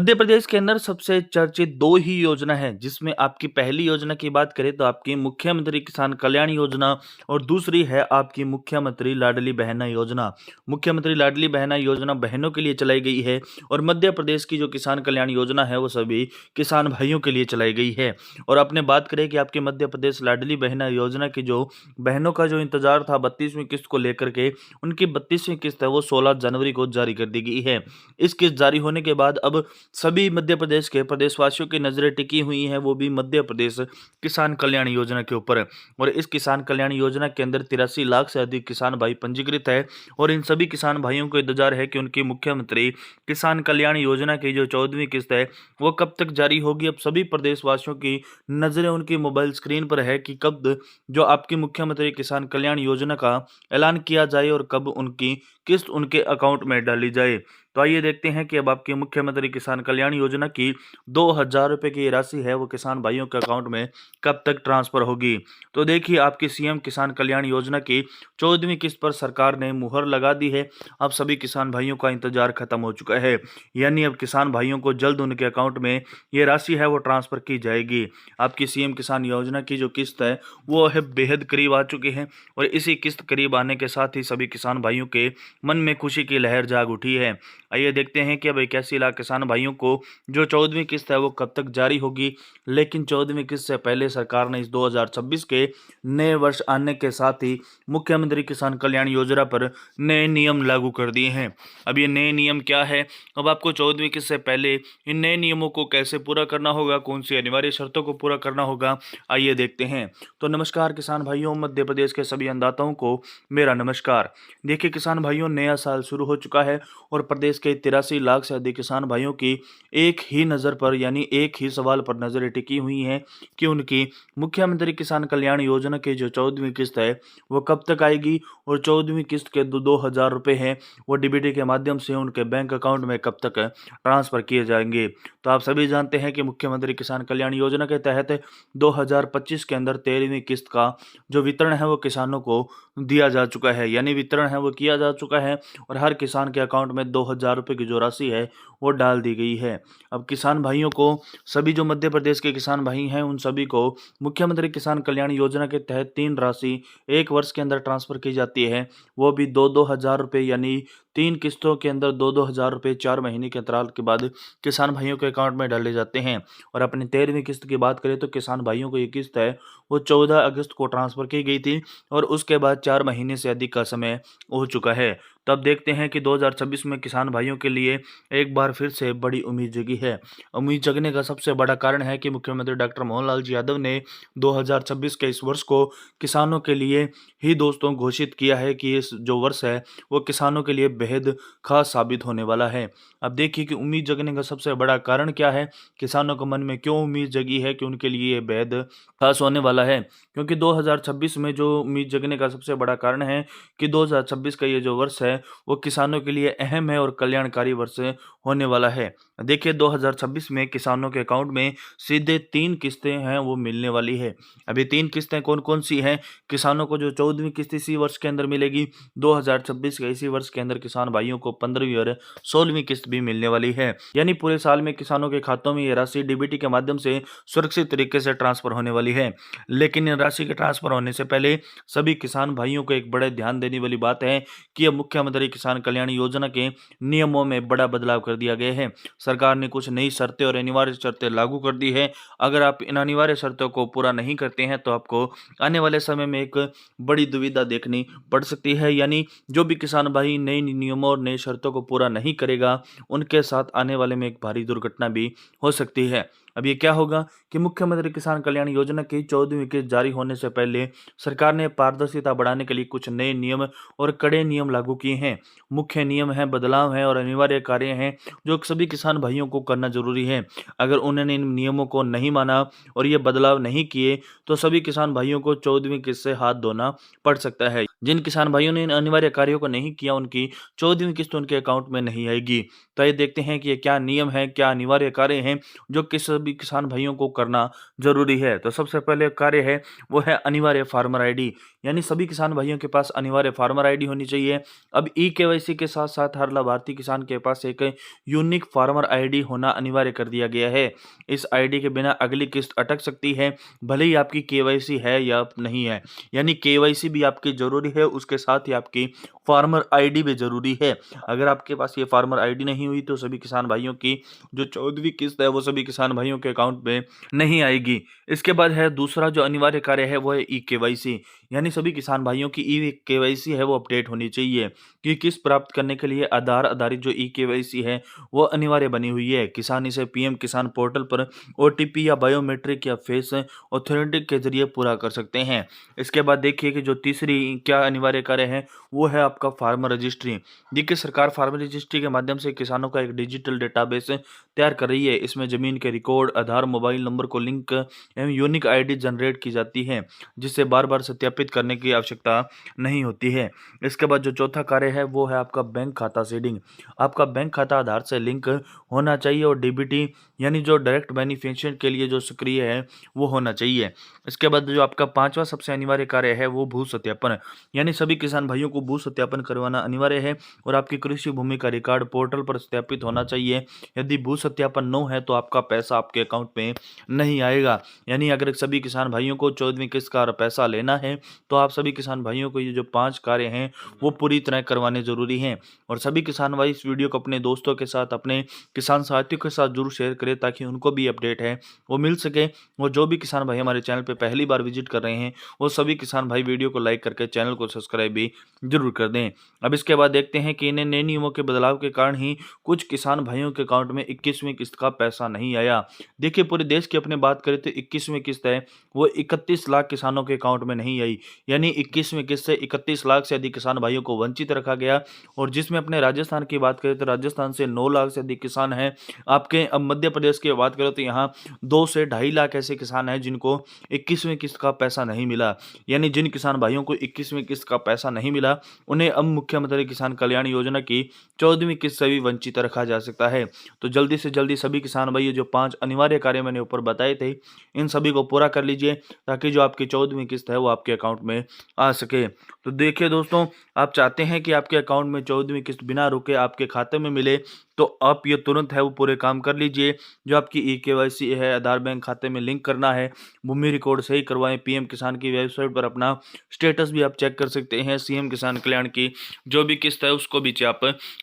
मध्य प्रदेश के अंदर सबसे चर्चित 2 ही योजना है, जिसमें आपकी पहली योजना की बात करें तो आपकी मुख्यमंत्री किसान कल्याण योजना और दूसरी है आपकी मुख्यमंत्री लाडली बहना योजना। मुख्यमंत्री लाडली बहना योजना बहनों के लिए चलाई गई है और मध्य प्रदेश की जो किसान कल्याण योजना है, वो सभी किसान भाइयों के लिए चलाई गई है। और आपने बात करें कि आपके मध्य प्रदेश लाडली बहना योजना की जो बहनों का जो इंतजार था 32वीं किस्त को लेकर के, उनकी 32वीं किस्त है वो 16 जनवरी को जारी कर दी गई है। इस किस्त जारी होने के बाद अब सभी मध्य प्रदेश के प्रदेशवासियों की नजरें टिकी हुई हैं, वो भी मध्य प्रदेश किसान कल्याण योजना के ऊपर। और इस किसान कल्याण योजना के अंदर 83 लाख से अधिक किसान भाई पंजीकृत है और इन सभी किसान भाइयों को इंतजार है कि उनकी मुख्यमंत्री किसान कल्याण योजना की जो 14वीं किस्त है वो कब तक जारी होगी। अब सभी प्रदेशवासियों की नजरें उनकी मोबाइल स्क्रीन पर है कि कब जो आपकी मुख्यमंत्री किसान कल्याण योजना का ऐलान किया जाए और कब उनकी किस्त उनके अकाउंट में डाली जाए। तो आइए देखते हैं कि अब आपकी मुख्यमंत्री किसान कल्याण योजना की 2,000 रुपए की राशि है वो किसान भाइयों के अकाउंट में कब तक ट्रांसफर होगी। तो देखिए, आपकी सीएम किसान कल्याण योजना की 14वीं किस्त पर सरकार ने मुहर लगा दी है। अब सभी किसान भाइयों का इंतजार खत्म हो चुका है, यानी अब किसान भाइयों को जल्द उनके अकाउंट में ये राशि है वो ट्रांसफर की जाएगी। आपकी सीएम किसान योजना की जो किस्त है वो है बेहद करीब आ चुकी है और इसी किस्त करीब आने के साथ ही सभी किसान भाइयों के मन में खुशी की लहर जाग उठी है। आइए देखते हैं कि अब 81 लाख किसान भाइयों को जो 14वीं किस्त है वो कब तक जारी होगी। लेकिन 14वीं किस्त से पहले सरकार ने इस 2026 के नए वर्ष आने के साथ ही मुख्यमंत्री किसान कल्याण योजना पर नए नियम लागू कर दिए हैं। अब ये नए नियम क्या है, अब आपको 14वीं किस्त से पहले इन नए नियमों को कैसे पूरा करना होगा, कौन सी अनिवार्य शर्तों को पूरा करना होगा, आइए देखते हैं। तो नमस्कार किसान भाइयों, मध्य प्रदेश के सभी अन्नदाताओं को मेरा नमस्कार। देखिए किसान भाइयों, नया साल शुरू हो चुका है और प्रदेश के 83 लाख से अधिक किसान भाइयों की एक ही नज़र पर, यानी एक ही सवाल पर नजरें टिकी हुई हैं कि उनकी मुख्यमंत्री किसान कल्याण योजना की जो 14वीं किस्त है वो कब तक आएगी और 14वीं किस्त के 2,000 रुपए हैं वो डीबीटी के माध्यम से उनके बैंक अकाउंट में कब तक ट्रांसफर किए जाएंगे। तो आप सभी जानते हैं कि मुख्यमंत्री किसान कल्याण योजना के तहत 2025 के अंदर 13वीं किस्त का जो वितरण है वो किसानों को दिया जा चुका है, यानी वितरण है वो किया जा चुका है और हर किसान के अकाउंट में 2,000 रुपए की जो राशि है वो डाल दी गई है। अब किसान भाइयों को, सभी जो मध्य प्रदेश के किसान भाई हैं उन सभी को मुख्यमंत्री किसान कल्याण योजना के तहत 3 राशि 1 वर्ष के अंदर ट्रांसफर की जाती है, वो भी 2-2 हज़ार रुपये, यानी 3 किस्तों के अंदर 2-2 हज़ार रुपये 4 महीने के अंतराल के बाद किसान भाइयों के अकाउंट में डाले जाते हैं। और अपनी 13वीं किस्त की बात करें तो किसान भाइयों को ये किस्त है वो 14 अगस्त को ट्रांसफर की गई थी और उसके बाद 4 महीने से अधिक का समय हो चुका है। तो अब देखते हैं कि 2026 में किसान भाइयों के लिए एक बार फिर से बड़ी उम्मीद जगी है। उम्मीद जगने का सबसे बड़ा कारण है कि मुख्यमंत्री डॉक्टर मोहनलाल जी यादव ने 2026 के इस वर्ष को किसानों के लिए ही दोस्तों घोषित किया है कि इस जो वर्ष है वो किसानों के लिए बेहद खास साबित होने वाला है। अब देखिए कि उम्मीद जगने का सबसे बड़ा कारण क्या है, किसानों के मन में क्यों उम्मीद जगी है कि उनके लिए ये बेहद खास होने वाला है। क्योंकि 2026 में जो उम्मीद जगने का सबसे बड़ा कारण है कि 2026 का ये जो वर्ष है वो किसानों के लिए अहम है और कल्याणकारी वर्ष होने वाला है। देखिए 2026 में किसानों के अकाउंट में सीधे 3 किस्तें हैं वो मिलने वाली है। अभी 3 किस्तें कौन कौन सी हैं, किसानों को जो 14वीं किस्त इसी वर्ष के अंदर मिलेगी, 2026 के इसी वर्ष के अंदर किसान भाइयों को 15वीं और 16वीं किस्त भी मिलने वाली है। यानी पूरे साल में किसानों के खातों में ये राशि डीबीटी के माध्यम से सुरक्षित तरीके से ट्रांसफर होने वाली है। लेकिन इन राशि के ट्रांसफर होने से पहले सभी किसान भाइयों को एक बड़े ध्यान देने वाली बात है कि अब मुख्यमंत्री किसान कल्याण योजना के नियमों में बड़ा बदलाव कर दिया गया है। सरकार ने कुछ नई शर्तें और अनिवार्य शर्तें लागू कर दी है। अगर आप इन अनिवार्य शर्तों को पूरा नहीं करते हैं तो आपको आने वाले समय में एक बड़ी दुविधा देखनी पड़ सकती है। यानी जो भी किसान भाई नए नियमों और नई शर्तों को पूरा नहीं करेगा, उनके साथ आने वाले में एक भारी दुर्घटना भी हो सकती है। अब ये क्या होगा कि मुख्यमंत्री किसान कल्याण योजना की 14वीं किस्त जारी होने से पहले सरकार ने पारदर्शिता बढ़ाने के लिए कुछ नए नियम और कड़े नियम लागू किए हैं। मुख्य नियम हैं, बदलाव हैं और अनिवार्य कार्य हैं जो सभी किसान भाइयों को करना जरूरी है। अगर उन्होंने इन नियमों को नहीं माना और ये बदलाव नहीं किए तो सभी किसान भाइयों को 14वीं किस्त से हाथ धोना पड़ सकता है। जिन किसान भाइयों ने इन अनिवार्य कार्यों को नहीं किया उनकी 14वीं किस्त उनके अकाउंट में नहीं आएगी। तो ये देखते हैं कि ये क्या नियम है, क्या अनिवार्य कार्य हैं जो किस सभी किसान भाइयों को करना ज़रूरी है। तो सबसे पहले कार्य है वो है अनिवार्य फार्मर आईडी, यानी सभी किसान भाइयों के पास अनिवार्य फार्मर आईडी होनी चाहिए। अब ई-केवाईसी के साथ-साथ हर लाभार्थी किसान के पास एक यूनिक फार्मर आईडी होना अनिवार्य कर दिया गया है। इस आईडी के बिना अगली किस्त अटक सकती है, भले ही आपकी केवाईसी है या नहीं है। यानी केवाईसी भी आपकी ज़रूरी है, उसके साथ ही आपकी फार्मर आईडी भी ज़रूरी है। अगर आपके पास ये फार्मर आईडी नहीं हुई तो सभी किसान भाइयों की जो 14वीं किस्त है वो सभी किसान भाइयों के अकाउंट में नहीं आएगी। इसके बाद है दूसरा जो अनिवार्य कार्य है वो है ई-केवाईसी, यानी सभी किसान भाइयों की ई-केवाईसी है वो अपडेट होनी चाहिए कि किस्त प्राप्त करने के लिए आधार आधारित जो ई-केवाईसी है वो अनिवार्य बनी हुई है। किसान इसे पीएम किसान पोर्टल पर ओटीपी या बायोमेट्रिक या फेस ऑथेंटिक के जरिए पूरा कर सकते हैं। इसके बाद देखिए कि जो तीसरी क्या अनिवार्य कार्य है वो है आपका फार्मर रजिस्ट्री। देखिए सरकार फार्मर रजिस्ट्री के माध्यम से किसानों का एक डिजिटल डेटाबेस तैयार कर रही है। इसमें जमीन के रिकॉर्ड, आधार, मोबाइल नंबर को लिंक एवं यूनिक आईडी जनरेट की जाती है, जिससे बार बार सत्यापित करने की आवश्यकता नहीं होती है। इसके बाद जो चौथा कार्य है वो है आपका बैंक खाता सीडिंग। आपका बैंक खाता आधार से लिंक होना चाहिए और डीबीटी यानी जो डायरेक्ट बेनिफिशियरी के लिए जो सक्रिय है वो होना चाहिए। इसके बाद जो आपका पांचवा सबसे अनिवार्य कार्य है वो भू सत्यापन, यानी सभी किसान भाइयों को भू सत्यापन करवाना अनिवार्य है और आपकी कृषि भूमि का रिकॉर्ड पोर्टल पर सत्यापित होना चाहिए। यदि भू सत्यापन न है तो आपका पैसा आपके अकाउंट में नहीं आएगा। यानी अगर सभी किसान भाइयों को 14वीं किस्त का पैसा लेना है तो आप सभी किसान भाइयों को ये जो 5 कार्य हैं वो पूरी तरह करवाने ज़रूरी हैं। और सभी किसान भाई इस वीडियो को अपने दोस्तों के साथ, अपने किसान साथियों के साथ जरूर शेयर करें ताकि उनको भी अपडेट है वो मिल सके। और जो भी किसान भाई हमारे चैनल पे पहली बार विजिट कर रहे हैं वो सभी किसान भाई वीडियो को लाइक करके चैनल को सब्सक्राइब भी जरूर कर दें। अब इसके बाद देखते हैं कि इन्हें नए नियमों के बदलाव के कारण ही कुछ किसान भाइयों के अकाउंट में 21वीं किस्त का पैसा नहीं आया। देखिए पूरे देश की अपने बात करें तो 21वीं किस्त है वो 31 लाख किसानों के अकाउंट में नहीं आई। यानी 21वीं किस्त से 31 लाख से अधिक किसान भाइयों को वंचित रखा गया। और जिसमें अपने राजस्थान की बात करें तो राजस्थान से 9 लाख से अधिक किसान हैं। आपके अब मध्य प्रदेश की बात करें तो यहाँ 2 से 2.5 लाख ऐसे किसान हैं जिनको 21वीं किस्त का पैसा नहीं मिला। यानी जिन किसान भाइयों को 21वीं किस्त का पैसा नहीं मिला उन्हें अब मुख्यमंत्री किसान कल्याण योजना की 14वीं किस्त से भी वंचित रखा जा सकता है। तो जल्दी से जल्दी सभी किसान भाई जो 5 अनिवार्य कार्य मैंने ऊपर बताए थे इन सभी को पूरा कर लीजिए ताकि जो आपकी 14वीं किस्त है वो आपके अकाउंट में आ सके। तो देखिए दोस्तों, आप चाहते हैं कि आपके अकाउंट में 14वीं किस्त बिना रुके आपके खाते में मिले तो आप ये तुरंत है वो पूरे काम कर लीजिए। जो आपकी ई-केवाईसी है, आधार बैंक खाते में लिंक करना है, भूमि रिकॉर्ड सही करवाएं, पीएम किसान की वेबसाइट पर अपना स्टेटस भी आप चेक कर सकते हैं। सीएम किसान कल्याण की जो भी किस्त है उसको भी आप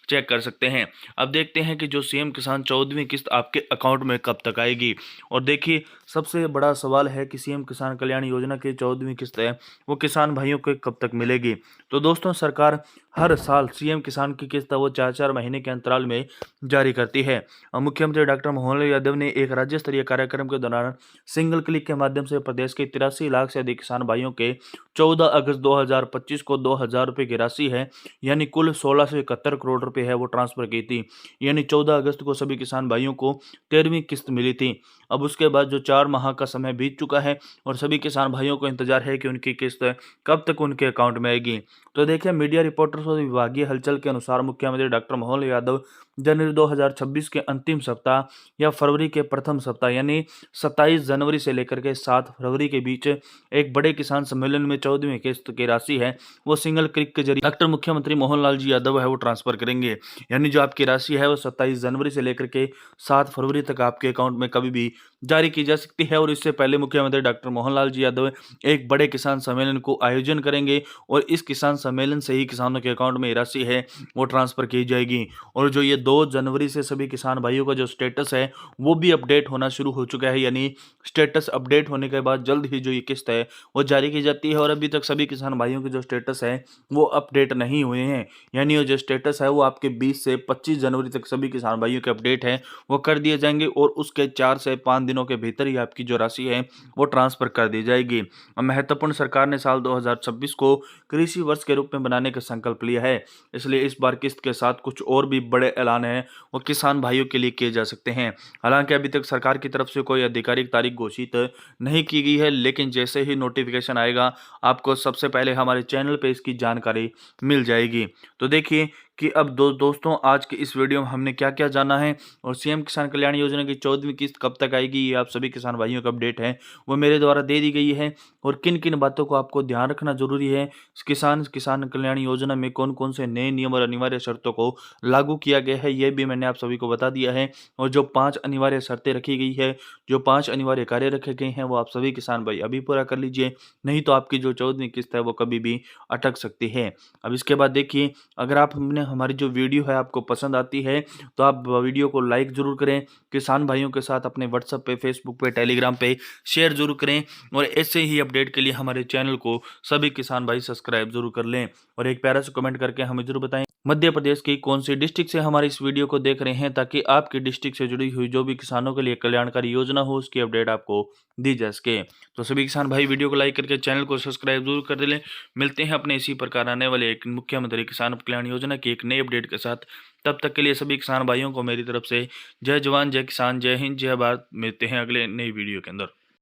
चेक कर सकते हैं। अब देखते हैं कि जो सीएम किसान 14वीं किस्त आपके अकाउंट में कब तक आएगी। और देखिए सबसे बड़ा सवाल है कि सीएम किसान कल्याण योजना की 14वीं किस्त है वो किसान भाइयों को कब तक मिलेगी। तो दोस्तों सरकार हर साल सीएम किसान की किस्त वो 4-4 महीने के अंतराल में जारी करती है। और मुख्यमंत्री डॉक्टर मोहनलाल यादव ने एक राज्य स्तरीय कार्यक्रम के दौरान सिंगल क्लिक के माध्यम से प्रदेश के 83 लाख से अधिक किसान भाइयों के 14 अगस्त 2025 को 2,000 रुपये की राशि है यानी कुल 1671 करोड़ रुपए है वो ट्रांसफर की थी। यानी 14 अगस्त को सभी किसान भाइयों को 13वीं किस्त मिली थी। अब उसके बाद जो 4 माह का समय बीत चुका है और सभी किसान भाइयों को इंतजार है कि उनकी किस्त कब तक उनके अकाउंट में आएगी। तो देखिए मीडिया रिपोर्टर्स और विभागीय हलचल के अनुसार मुख्यमंत्री डॉक्टर मोहनलाल यादव जनवरी 2026 के अंतिम सप्ताह या फरवरी के प्रथम सप्ताह यानी 27 जनवरी से लेकर के 7 फरवरी के बीच एक बड़े किसान सम्मेलन में 14वीं किस्त की राशि है वो सिंगल क्लिक के जरिए डॉक्टर मुख्यमंत्री मोहनलाल जी यादव है वो ट्रांसफर करेंगे। यानी जो आपकी राशि है वो 27 जनवरी से लेकर के 7 फरवरी तक आपके अकाउंट में कभी भी जारी की जा सकती है। और इससे पहले मुख्यमंत्री डॉक्टर मोहनलाल जी यादव एक बड़े किसान सम्मेलन को आयोजन करेंगे और इस किसान सम्मेलन से ही किसानों के अकाउंट में राशि है वो ट्रांसफर की जाएगी। और जो ये 2 जनवरी से सभी किसान भाइयों का जो स्टेटस है वो भी अपडेट होना शुरू हो चुका है। यानी स्टेटस अपडेट होने के बाद जल्द ही जो ये किस्त है वो जारी की जाती है। और अभी तक सभी किसान भाइयों के जो स्टेटस है वो अपडेट नहीं हुए हैं। यानी जो स्टेटस है वो आपके 20 से 25 जनवरी तक सभी किसान भाइयों के अपडेट है वो कर दिए जाएंगे और उसके 4 से 5 दिनों के भीतर ही आपकी जो राशि है वो ट्रांसफर कर दी जाएगी। महत्वपूर्ण, सरकार ने साल 2026 को कृषि वर्ष के रूप में बनाने का संकल्प लिया है, इसलिए इस बार किस्त के साथ कुछ और भी बड़े ऐलान हैं वो किसान भाइयों के लिए किए जा सकते हैं। हालांकि अभी तक सरकार की तरफ से कोई आधिकारिक तारीख घोषित नहीं की गई है, लेकिन जैसे ही नोटिफिकेशन आएगा आपको सबसे पहले हमारे चैनल पे इसकी जानकारी मिल जाएगी। तो देखिए कि अब दोस्तों आज के इस वीडियो में हमने क्या-क्या जाना है और सीएम किसान कल्याण योजना की 14वीं किस्त कब तक आएगी, ये आप सभी किसान भाइयों का अपडेट है, वो मेरे द्वारा दे दी गई है। और किन-किन बातों को आपको ध्यान रखना ज़रूरी है, किसान कल्याण योजना में कौन-कौन से नए नियम और अनिवार्य शर्तों को लागू किया गया है, ये भी मैंने आप सभी को बता दिया है। और जो 5 अनिवार्य शर्तें रखी गई है, जो 5 अनिवार्य कार्य रखे गए हैं, वो आप सभी किसान भाई अभी पूरा कर लीजिए, नहीं तो आपकी जो 14वीं किस्त है, वो कभी भी अटक सकती है। अब इसके बाद देखिए, अगर आप हमने हमारी जो वीडियो है आपको पसंद आती है, तो आप वीडियो को लाइक ज़रूर करें, किसान भाइयों के साथ अपने व्हाट्सएप पे, फेसबुक पे, टेलीग्राम पे शेयर ज़रूर करें और ऐसे ही अपडेट के लिए हमारे चैनल को सभी किसान भाई सब्सक्राइब ज़रूर कर लें और एक प्यारा सा कमेंट करके हमें ज़रूर बताएं मध्य प्रदेश की कौन सी डिस्ट्रिक्ट से हमारी इस वीडियो को देख रहे हैं, ताकि आपकी डिस्ट्रिक्ट से जुड़ी हुई जो भी किसानों के लिए कल्याणकारी योजना हो उसकी अपडेट आपको दी जा सके। तो सभी किसान भाई वीडियो को लाइक करके चैनल को सब्सक्राइब जरूर कर लें। मिलते हैं अपने इसी प्रकार आने वाले एक मुख्यमंत्री किसान कल्याण योजना की एक नई अपडेट के साथ। तब तक के लिए सभी किसान भाइयों को मेरी तरफ से जय जवान, जय किसान, जय हिंद, जय भारत। मिलते हैं अगले नई वीडियो के अंदर।